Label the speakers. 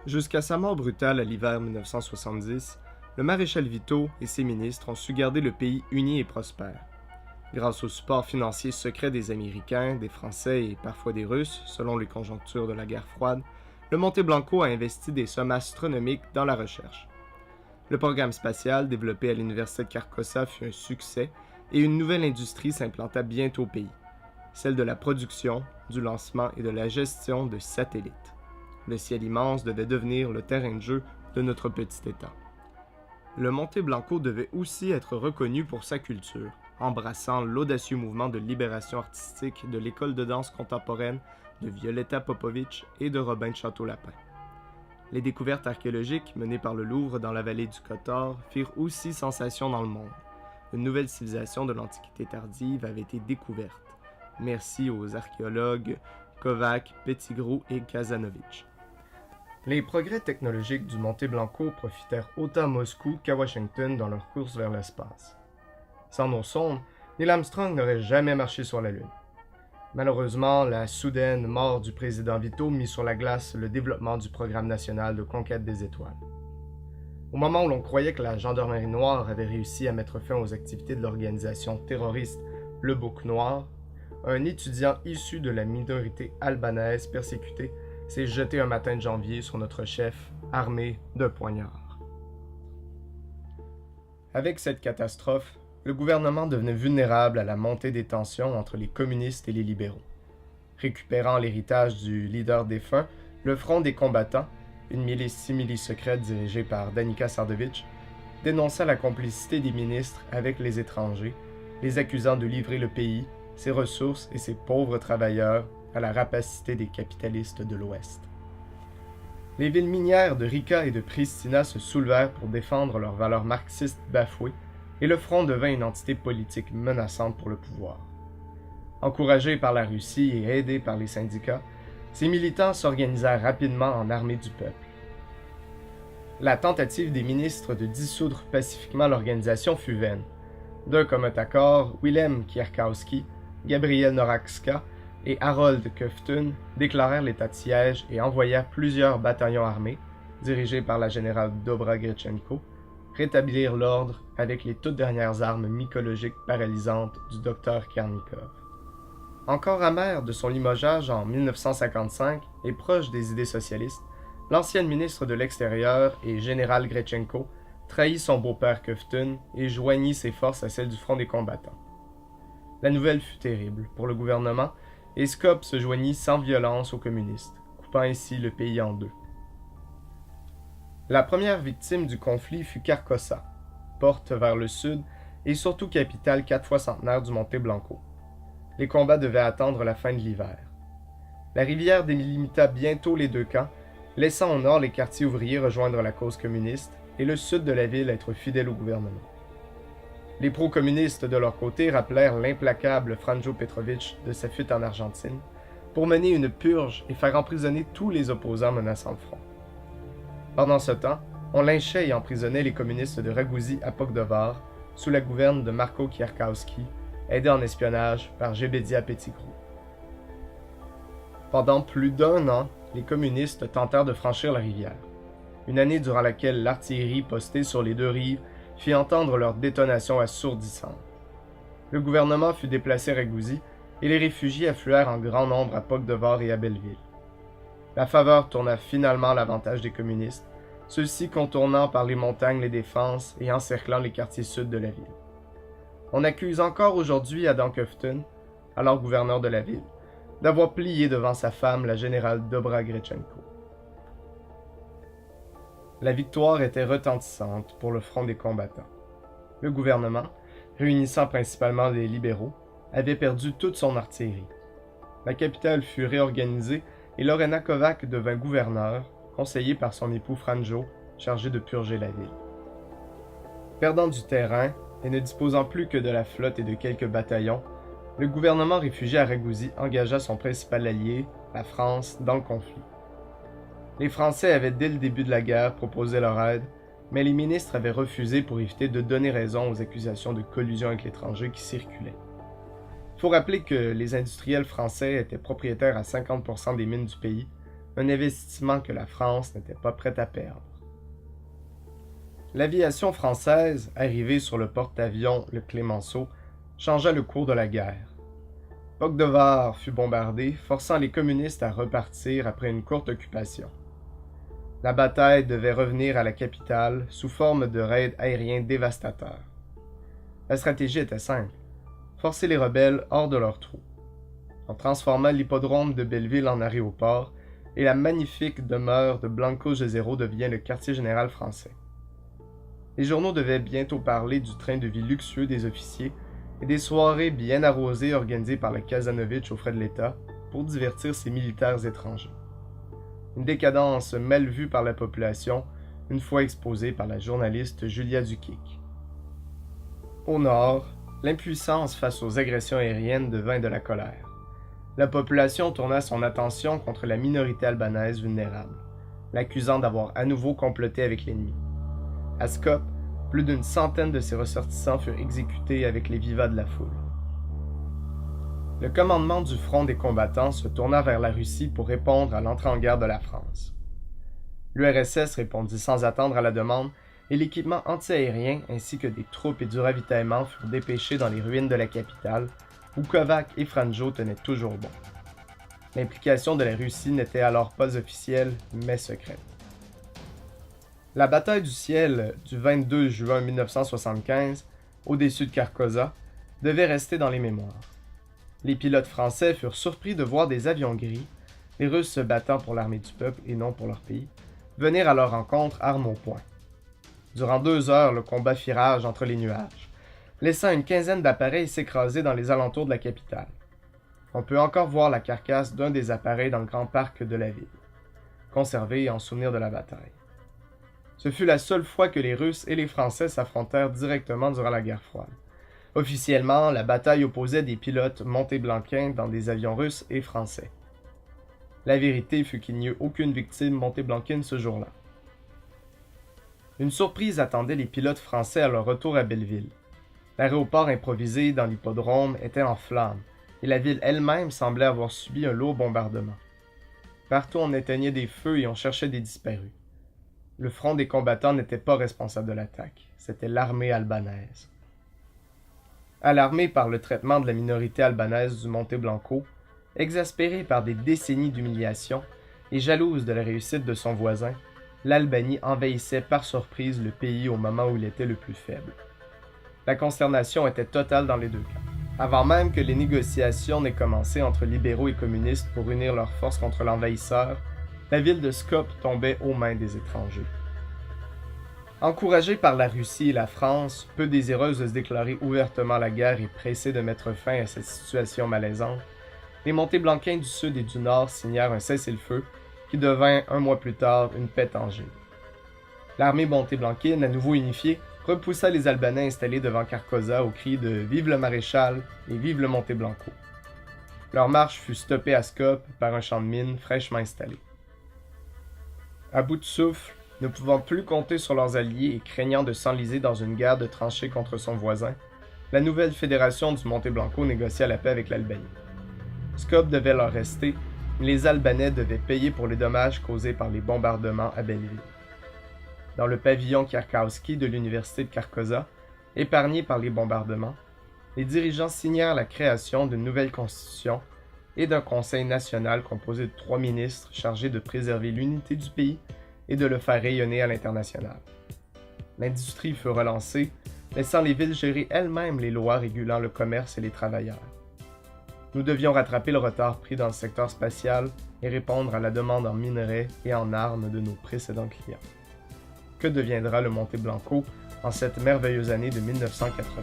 Speaker 1: Jusqu'à sa mort brutale à l'hiver 1970, le maréchal Vito et ses ministres ont su garder le pays uni et prospère. Grâce au support financier secret des Américains, des Français et parfois des Russes, selon les conjonctures de la guerre froide, le Monte Blanco a investi des sommes astronomiques dans la recherche. Le programme spatial développé à l'Université de Carcosa fut un succès et une nouvelle industrie s'implanta bientôt au pays, celle de la production, du lancement et de la gestion de satellites. Le ciel immense devait devenir le terrain de jeu de notre petit État. Le Monte Blanco devait aussi être reconnu pour sa culture, embrassant l'audacieux mouvement de libération artistique de l'école de danse contemporaine de Violetta Popovic et de Robin de Châteaulapin. Les découvertes archéologiques menées par le Louvre dans la vallée du Kotor firent aussi sensation dans le monde. Une nouvelle civilisation de l'Antiquité tardive avait été découverte. Merci aux archéologues Kovac, Pettigrew et Kazanovic. Les progrès technologiques du Monte Blanco profitèrent autant à Moscou qu'à Washington dans leur course vers l'espace. Sans nos sondes, Neil Armstrong n'aurait jamais marché sur la Lune. Malheureusement, la soudaine mort du président Vito mit sur la glace le développement du programme national de conquête des étoiles. Au moment où l'on croyait que la gendarmerie noire avait réussi à mettre fin aux activités de l'organisation terroriste Le Bouc Noir, un étudiant issu de la minorité albanaise persécutée s'est jeté un matin de janvier sur notre chef, armé d'un poignard. Avec cette catastrophe, le gouvernement devenait vulnérable à la montée des tensions entre les communistes et les libéraux. Récupérant l'héritage du leader défunt, le Front des combattants, une milice simili-secrète dirigée par Danica Sardovic, dénonça la complicité des ministres avec les étrangers, les accusant de livrer le pays, ses ressources et ses pauvres travailleurs à la rapacité des capitalistes de l'Ouest. Les villes minières de Riga et de Pristina se soulevèrent pour défendre leurs valeurs marxistes bafouées, et le front devint une entité politique menaçante pour le pouvoir. Encouragés par la Russie et aidés par les syndicats, ces militants s'organisèrent rapidement en armée du peuple. La tentative des ministres de dissoudre pacifiquement l'organisation fut vaine. D'un commun accord, Wilhelm Kierkowski, Gabriel Noraczka et Harold Köftun déclarèrent l'état de siège et envoyèrent plusieurs bataillons armés, dirigés par la générale Dobra Gretchenko, rétablir l'ordre avec les toutes dernières armes mycologiques paralysantes du docteur Karnikov. Encore amer de son limogeage en 1955 et proche des idées socialistes, l'ancienne ministre de l'Extérieur et général Gretchenko trahit son beau-père Köftun et joignit ses forces à celles du Front des combattants. La nouvelle fut terrible pour le gouvernement et Skop se joignit sans violence aux communistes, coupant ainsi le pays en deux. La première victime du conflit fut Carcosa, porte vers le sud et surtout capitale 4 fois centenaire du Monte Blanco. Les combats devaient attendre la fin de l'hiver. La rivière délimita bientôt les deux camps, laissant au nord les quartiers ouvriers rejoindre la cause communiste et le sud de la ville être fidèle au gouvernement. Les pro-communistes de leur côté rappelèrent l'implacable Franjo Petrovic de sa fuite en Argentine pour mener une purge et faire emprisonner tous les opposants menaçant le front. Pendant ce temps, on lynchait et emprisonnait les communistes de Ragouzy à Pokdovar sous la gouverne de Marko Kierkowski, aidé en espionnage par Jebedia Pettigrew. Pendant plus d'un an, les communistes tentèrent de franchir la rivière, une année durant laquelle l'artillerie postée sur les deux rives fit entendre leurs détonations assourdissantes. Le gouvernement fut déplacé à Ragouzy et les réfugiés affluèrent en grand nombre à Pokdovar et à Belleville. La faveur tourna finalement à l'avantage des communistes, ceux-ci contournant par les montagnes les défenses et encerclant les quartiers sud de la ville. On accuse encore aujourd'hui Adam Köftun, alors gouverneur de la ville, d'avoir plié devant sa femme, la générale Dobra Gretchenko. La victoire était retentissante pour le Front des combattants. Le gouvernement, réunissant principalement les libéraux, avait perdu toute son artillerie. La capitale fut réorganisée et Lorena Kovac devint gouverneur, conseillé par son époux Franjo, chargé de purger la ville. Perdant du terrain et ne disposant plus que de la flotte et de quelques bataillons, le gouvernement réfugié à Ragouzy engagea son principal allié, la France, dans le conflit. Les Français avaient dès le début de la guerre proposé leur aide, mais les ministres avaient refusé pour éviter de donner raison aux accusations de collusion avec l'étranger qui circulaient. Il faut rappeler que les industriels français étaient propriétaires à 50% des mines du pays, un investissement que la France n'était pas prête à perdre. L'aviation française, arrivée sur le porte-avions le Clémenceau, changea le cours de la guerre. Poc-de-Var fut bombardé, forçant les communistes à repartir après une courte occupation. La bataille devait revenir à la capitale sous forme de raids aériens dévastateurs. La stratégie était simple, forcer les rebelles hors de leur trou. On transforma l'hippodrome de Belleville en aéroport et la magnifique demeure de Blanco-Jezero devient le quartier général français. Les journaux devaient bientôt parler du train de vie luxueux des officiers et des soirées bien arrosées organisées par le Kazanovitch aux frais de l'État pour divertir ces militaires étrangers. Une décadence mal vue par la population, une fois exposée par la journaliste Julia Dukic. Au nord, l'impuissance face aux agressions aériennes devint de la colère. La population tourna son attention contre la minorité albanaise vulnérable, l'accusant d'avoir à nouveau comploté avec l'ennemi. À Skopje, plus d'une centaine de ses ressortissants furent exécutés avec les vivats de la foule. Le commandement du front des combattants se tourna vers la Russie pour répondre à l'entrée en guerre de la France. L'URSS répondit sans attendre à la demande et l'équipement antiaérien ainsi que des troupes et du ravitaillement furent dépêchés dans les ruines de la capitale, où Kovac et Franjo tenaient toujours bon. L'implication de la Russie n'était alors pas officielle, mais secrète. La bataille du ciel du 22 juin 1975, au-dessus de Carcosa, devait rester dans les mémoires. Les pilotes français furent surpris de voir des avions gris, les Russes se battant pour l'armée du peuple et non pour leur pays, venir à leur rencontre armes au poing. Durant 2 heures, le combat fit rage entre les nuages, laissant une quinzaine d'appareils s'écraser dans les alentours de la capitale. On peut encore voir la carcasse d'un des appareils dans le grand parc de la ville, conservé en souvenir de la bataille. Ce fut la seule fois que les Russes et les Français s'affrontèrent directement durant la guerre froide. Officiellement, la bataille opposait des pilotes montéblanquins dans des avions russes et français. La vérité fut qu'il n'y eut aucune victime montéblanquine ce jour-là. Une surprise attendait les pilotes français à leur retour à Belleville. L'aéroport improvisé dans l'hippodrome était en flammes, et la ville elle-même semblait avoir subi un lourd bombardement. Partout on éteignait des feux et on cherchait des disparus. Le front des combattants n'était pas responsable de l'attaque, c'était l'armée albanaise. Alarmée par le traitement de la minorité albanaise du Monte Blanco, exaspérée par des décennies d'humiliation et jalouse de la réussite de son voisin, l'Albanie envahissait par surprise le pays au moment où il était le plus faible. La consternation était totale dans les deux camps. Avant même que les négociations n'aient commencé entre libéraux et communistes pour unir leurs forces contre l'envahisseur, la ville de Skopje tombait aux mains des étrangers. Encouragée par la Russie et la France, peu désireuse de se déclarer ouvertement la guerre et pressée de mettre fin à cette situation malaisante, les Montéblanquins du Sud et du Nord signèrent un cessez-le-feu qui devint 1 mois plus tard une paix tangible. L'armée montéblanquine, à nouveau unifiée, repoussa les Albanais installés devant Carcosa au cri de « Vive le maréchal » et « Vive le Monte Blanco ». Leur marche fut stoppée à Skopje par un champ de mines fraîchement installé. À bout de souffle, ne pouvant plus compter sur leurs alliés et craignant de s'enliser dans une guerre de tranchées contre son voisin, la nouvelle fédération du Monte Blanco négocia la paix avec l'Albanie. Skopje devait leur rester, mais les Albanais devaient payer pour les dommages causés par les bombardements à Belleville. Dans le pavillon Kierkowski de l'université de Carcosa, épargné par les bombardements, les dirigeants signèrent la création d'une nouvelle constitution et d'un conseil national composé de 3 ministres chargés de préserver l'unité du pays et de le faire rayonner à l'international. L'industrie fut relancée, laissant les villes gérer elles-mêmes les lois régulant le commerce et les travailleurs. Nous devions rattraper le retard pris dans le secteur spatial et répondre à la demande en minerais et en armes de nos précédents clients. Que deviendra le Monte Blanco en cette merveilleuse année de 1980?